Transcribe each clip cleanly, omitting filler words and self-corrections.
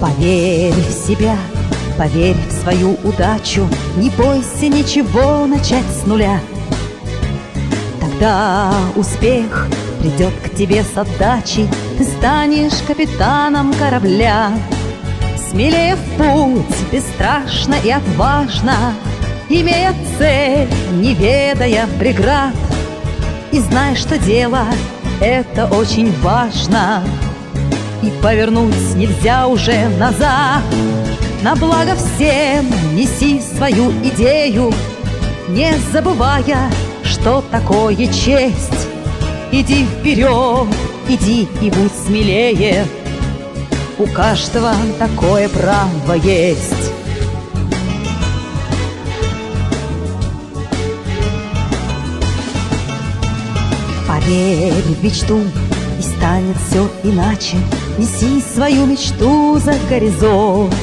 Поверь в себя, поверь в свою удачу, не бойся ничего начать с нуля. Тогда успех придет к тебе с отдачей, ты станешь капитаном корабля. Смелее в путь, бесстрашно и отважно, имея цель, не ведая преград. И знай, что дело это очень важно, и повернуть нельзя уже назад. На благо всем неси свою идею, не забывая, что такое честь. Иди вперед, иди и будь смелее, у каждого такое право есть. Поверь в мечту, и станет все иначе. Неси свою мечту за горизонт,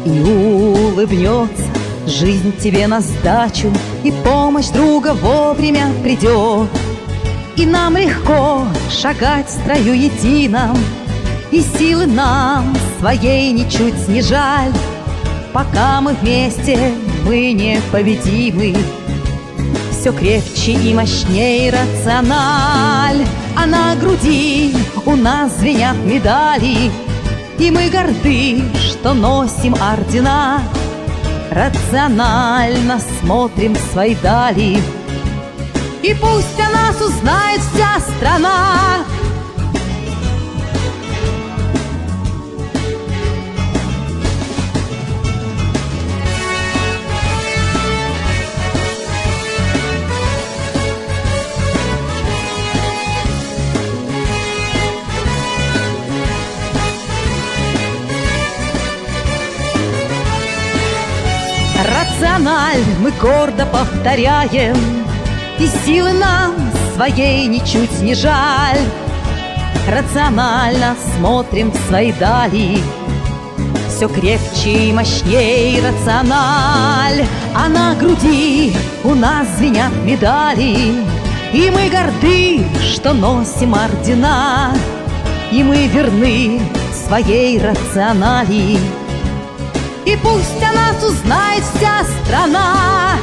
и улыбнется жизнь тебе на сдачу, и помощь друга вовремя придет. И нам легко шагать в строю едином, и силы нам своей ничуть не жаль. Пока мы вместе, мы непобедимы, все крепче и мощней рациональ. А на груди у нас звенят медали, и мы горды, что носим ордена. Рационально смотрим в свои дали, и пусть о нас узнает вся страна. Рациональ мы гордо повторяем, и силы нам своей ничуть не жаль. Рационально смотрим в свои дали, все крепче и мощней рациональ. А на груди у нас звенят медали, и мы горды, что носим ордена. И мы верны своей рационали, и пусть о нас узнает вся страна.